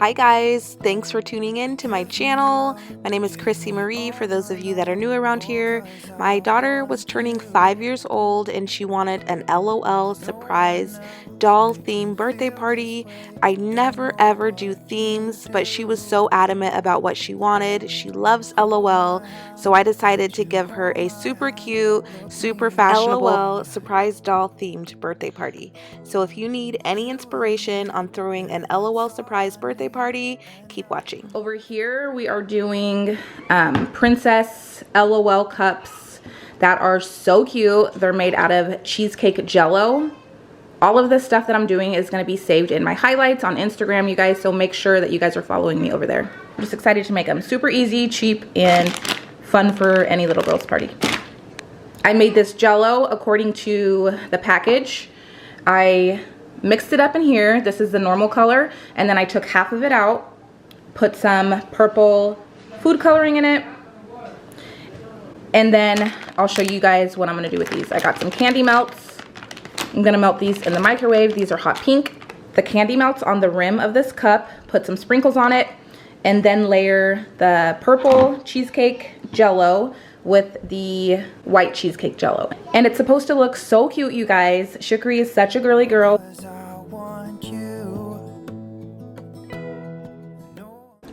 Hi guys, thanks for tuning in to my channel. My name is Crissy Marie. For those of you that are new around here, my daughter was turning 5 years old and she wanted an LOL surprise doll themed birthday party. I never ever do themes, but she was so adamant about what she wanted. She loves LOL, so I decided to give her a super cute, super fashionable LOL surprise doll themed birthday party. So if you need any inspiration on throwing an LOL surprise birthday party, keep watching. Over here we are doing princess LOL cups that are so cute. They're made out of cheesecake jello. All of this stuff that I'm doing is going to be saved in my highlights on Instagram, you guys, so make sure that you guys are following me over there. I'm just excited to make them. Super easy, cheap, and fun for any little girl's party. I made this jello according to the package. I mixed it up in here. This is the normal color, and then I took half of it out, put some purple food coloring in it, and then I'll show you guys what I'm going to do with these. I got some candy melts. I'm going to melt these in the microwave. These are hot pink. The candy melts on the rim of this cup, put some sprinkles on it, and then layer the purple cheesecake jello with the white cheesecake jello. And it's supposed to look so cute, you guys. Shukri is such a girly girl.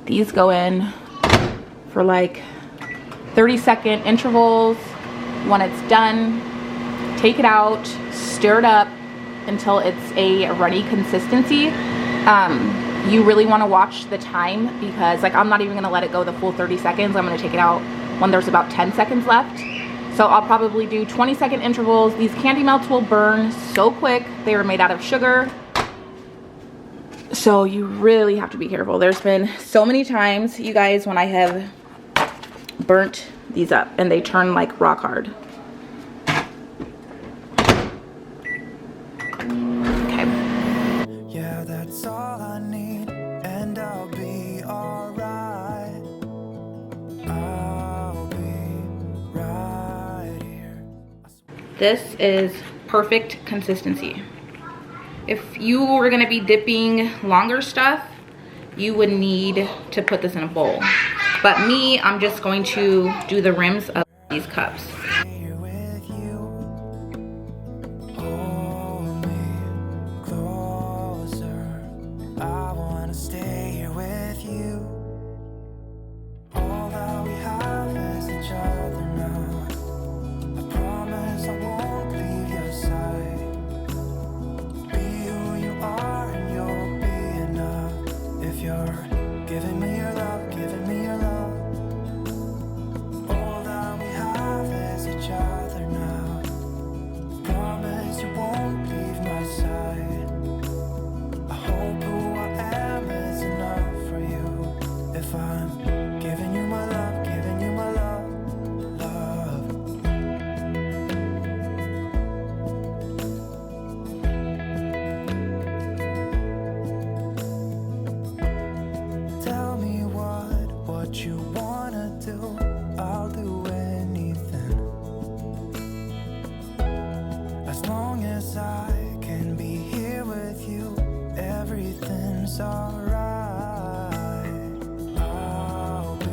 These go in for like 30-second intervals. When it's done, take it out, stir it up until it's a runny consistency. You really want to watch the time, because like I'm not even gonna let it go the full 30 seconds. I'm gonna take it out when there's about 10 seconds left. So I'll probably do 20-second intervals. These candy melts will burn so quick. They were made out of sugar, so you really have to be careful. There's been so many times, you guys, when I have burnt these up and they turn like rock hard. Okay. Yeah, that's all I need, and I'll be alright. I'll be right here. This is perfect consistency. If you were gonna be dipping longer stuff, you would need to put this in a bowl. But me, I'm just going to do the rims of these cups. Giving me your love, giving me your love. All that we have is each other now. Promise you won't leave my side. I hope who I am is enough for you. If I'm giving you my love, giving you my love, love. Tell me what you wanna do. I'll do anything, as long as I can be here with you. Everything's alright. I'll be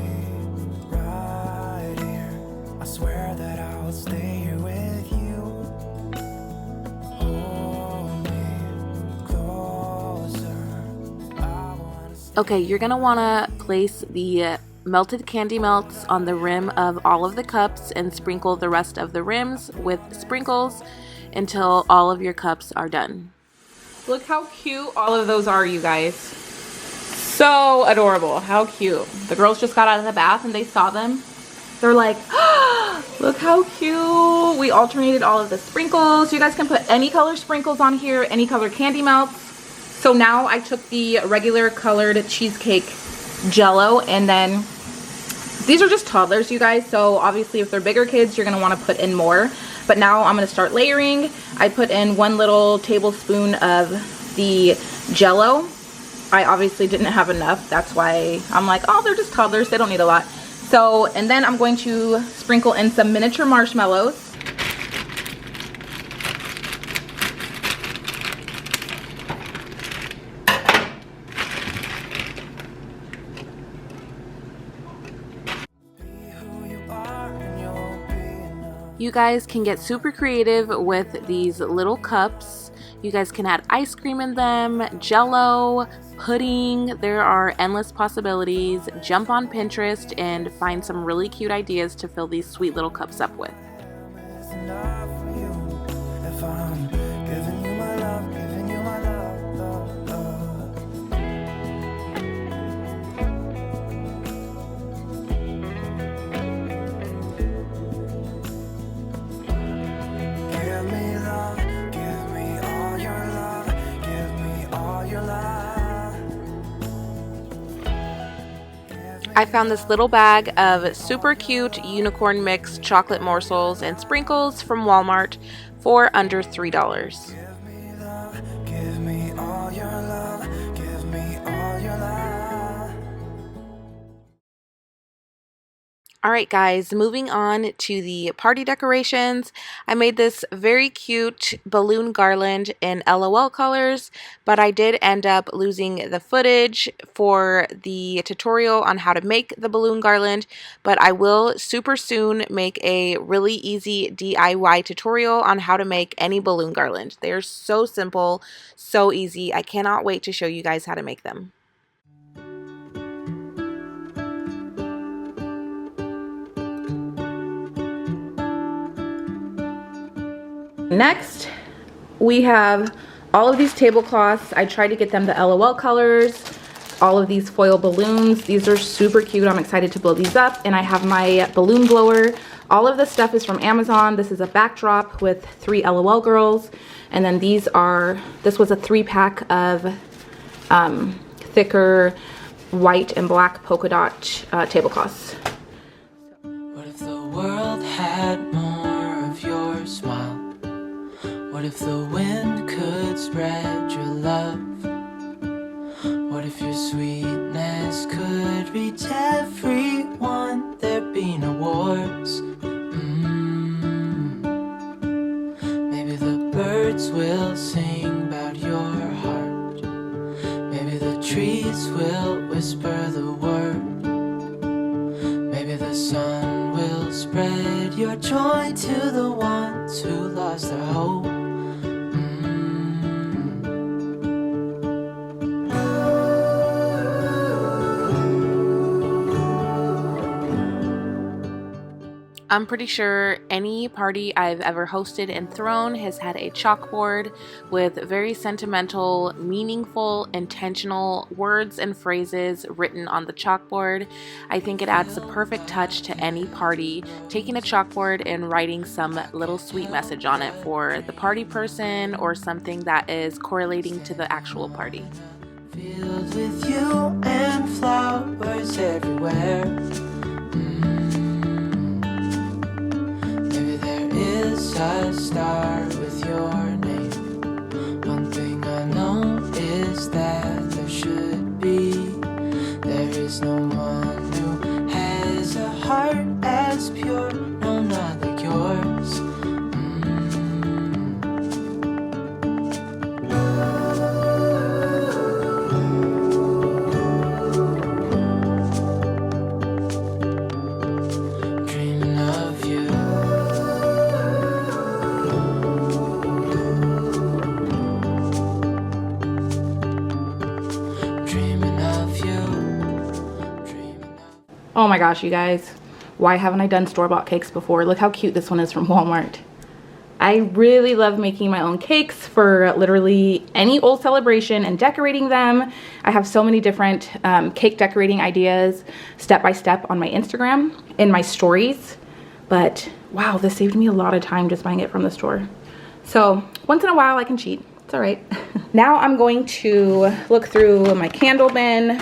right here. I swear that I'll stay here with you. Hold me closer. I wanna stay. Okay, you're gonna wanna place the melted candy melts on the rim of all of the cups and sprinkle the rest of the rims with sprinkles until all of your cups are done. Look how cute all of those are, you guys. So adorable. How cute. The girls just got out of the bath and they saw them. They're like, oh, look how cute. We alternated all of the sprinkles. You guys can put any color sprinkles on here, any color candy melts. So now I took the regular colored cheesecake jello, and then these are just toddlers, you guys, so obviously if they're bigger kids, you're going to want to put in more. But now I'm going to start layering. I put in 1 little tablespoon of the jello. I obviously didn't have enough. That's why I'm like, oh, they're just toddlers. They don't need a lot. So, and then I'm going to sprinkle in some miniature marshmallows. You guys can get super creative with these little cups. You guys can add ice cream in them, jello, pudding. There are endless possibilities. Jump on Pinterest and find some really cute ideas to fill these sweet little cups up with. It's enough for you if I'm giving you my love, giving you my love, love, love. Give me love, give me all your love, give me all your love. I found this little bag of super cute unicorn mix chocolate morsels and sprinkles from Walmart for under $3. Give me love, give me all your love, give me all your love. Alright guys, moving on to the party decorations. I made this very cute balloon garland in LOL colors, but I did end up losing the footage for the tutorial on how to make the balloon garland, but I will super soon make a really easy DIY tutorial on how to make any balloon garland. They are so simple, so easy. I cannot wait to show you guys how to make them. Next, we have all of these tablecloths. I tried to get them the LOL colors. All of these foil balloons. These are super cute. I'm excited to blow these up. And I have my balloon blower. All of this stuff is from Amazon. This is a backdrop with 3 LOL girls. And then this was a 3-pack of thicker white and black polka dot tablecloths. What if the world had more of your smile? What if the wind could spread your love? What if your sweetness could reach everyone? There'd be no wars. Maybe the birds will sing about your heart. Maybe the trees will whisper the word. Maybe the sun will spread your joy to the ones who lost their hope. I'm pretty sure any party I've ever hosted and thrown has had a chalkboard with very sentimental, meaningful, intentional words and phrases written on the chalkboard. I think it adds the perfect touch to any party, taking a chalkboard and writing some little sweet message on it for the party person or something that is correlating to the actual party. Filled with you and flowers everywhere. Maybe there is a star with your name. One thing I know is that there should be. There is no one who has a heart as pure, no, not like yours. Dreaming of you. Dreaming of you. Dreaming of. Oh my gosh, you guys. Why haven't I done store-bought cakes before? Look how cute this one is from Walmart. I really love making my own cakes for literally any old celebration and decorating them. I have so many different cake decorating ideas step by step on my Instagram in my stories. But wow, this saved me a lot of time just buying it from the store. So once in a while I can cheat. It's all right. Now I'm going to look through my candle bin.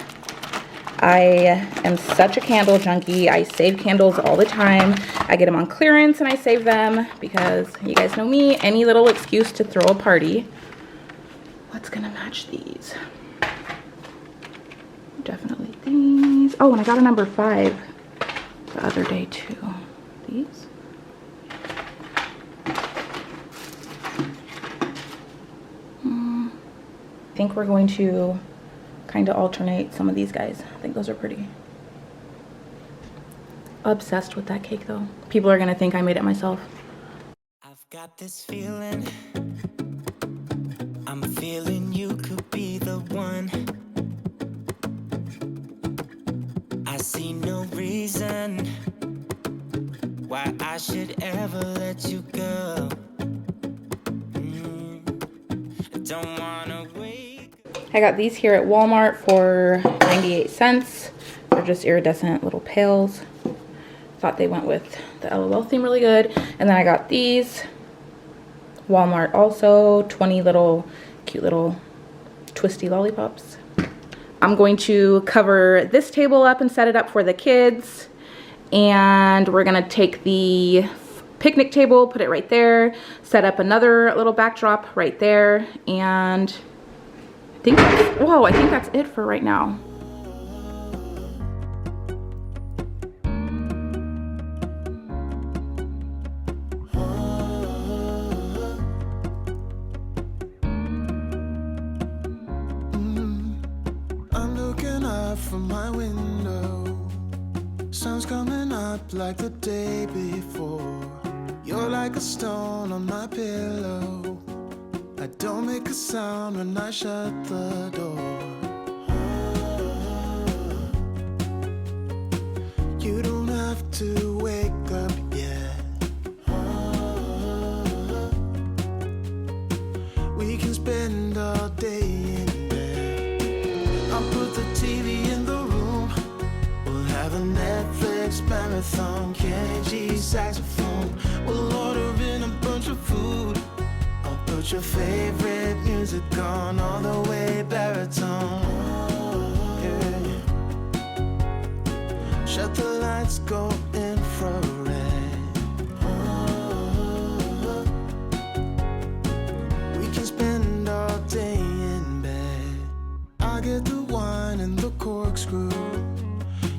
I am such a candle junkie. I save candles all the time. I get them on clearance and I save them because you guys know me, any little excuse to throw a party. What's gonna match these? Definitely these. Oh, and I got a number 5 the other day too. These. I think we're going to kind of alternate some of these guys. I think those are pretty. Obsessed with that cake though. People are gonna think I made it myself. Got this feeling, I'm feeling you could be the one. I see no reason why I should ever let you go. Don't wanna wake. I got these here at Walmart for 98 cents. They're just iridescent little pails. Thought they went with the LOL theme really good. And then I got these. Walmart also, 20 little cute little twisty lollipops. I'm going to cover this table up and set it up for the kids. And we're gonna take the picnic table, put it right there, set up another little backdrop right there, and I think that's it for right now. I'm looking up from my window. Sun's coming up like the day before. You're like a stone on my pillow. I don't make a sound when I shut the door. You don't have to wake up yet. We can spend all day in bed. I'll put the TV in the room. We'll have a Netflix marathon. Kenny G saxophone. We'll order in a bunch of food. I'll put your favorite music on all the way baritone. Yeah. Shut the lights, go infrared. We can spend all day in bed. I get the wine and the corkscrew.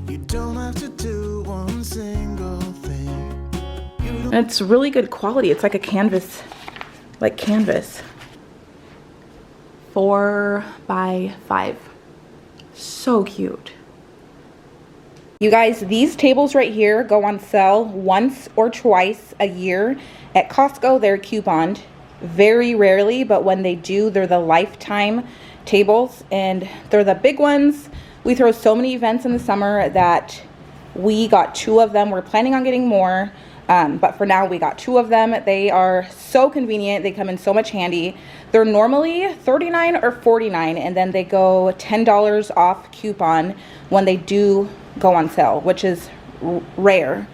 You don't have to do one single thing. It's really good quality. It's like a canvas, like canvas. 4 by 5. So cute. You guys, these tables right here go on sale once or twice a year at Costco. They're couponed very rarely, but when they do, they're the lifetime tables, and they're the big ones. We throw so many events in the summer that we got 2 of them. We're planning on getting more, but for now we got 2 of them. They are so convenient. They come in so much handy. They're normally $39 or $49, and then they go $10 off coupon when they do go on sale, which is rare.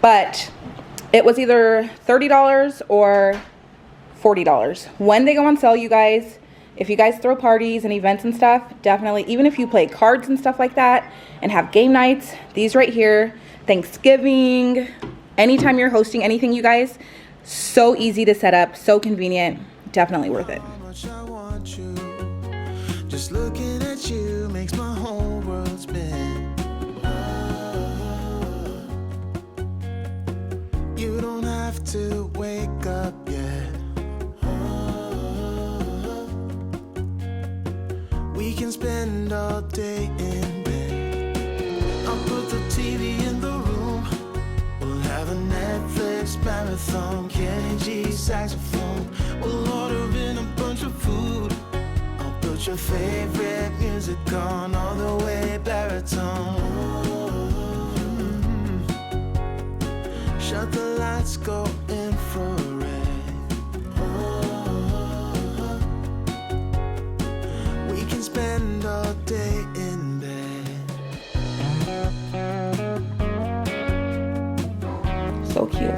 But it was either $30 or $40 when they go on sale. You guys, if you guys throw parties and events and stuff, definitely, even if you play cards and stuff like that and have game nights, these right here, Thanksgiving, anytime you're hosting anything, you guys, so easy to set up, so convenient, definitely worth it. Just looking at you makes my whole world spin. You don't have to wake up yet. We can spend all day in bed. I'll put the TV in the room. We'll have a Netflix marathon. Kenny G saxophone. We'll order in a bunch of food. I'll put your favorite music on all the way baritone. Shut the lights, go infrared. We can spend all day in bed. So cute.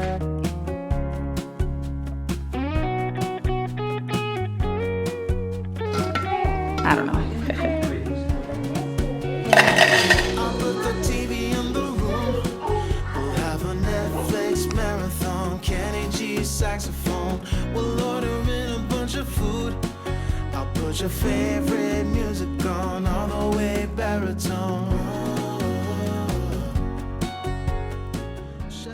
I don't know. I'll put the TV in the room. We'll have a Netflix marathon. Kenny G saxophone. We'll order in a bunch of food. I'll put your favorite music on all the way baritone.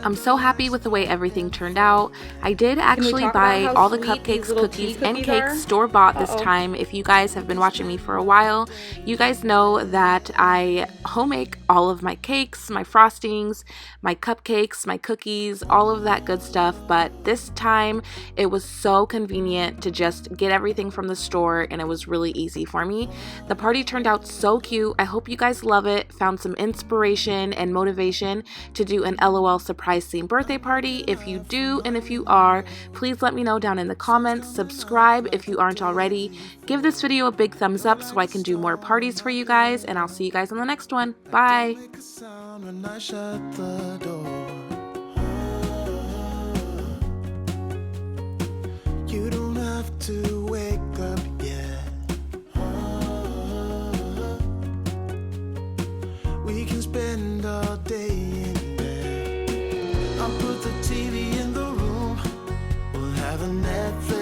I'm so happy with the way everything turned out. I did actually talk buy about how all the sweet these cupcakes, little cookies, tea and cookies cakes are? store-bought this time. If you guys have been watching me for a while, you guys know that I homemake all of my cakes, my frostings, my cupcakes, my cookies, all of that good stuff. But this time it was so convenient to just get everything from the store, and it was really easy for me. The party turned out so cute. I hope you guys love it, found some inspiration and motivation to do an LOL surprise themed birthday party. If you do, and if you are, please let me know down in the comments. Subscribe if you aren't already. Give this video a big thumbs up so I can do more parties for you guys, and I'll see you guys on the next one. Bye. Make a sound when I shut the door. You don't have to wake up yet. We can spend all day in bed. I'll put the TV in the room. We'll have a Netflix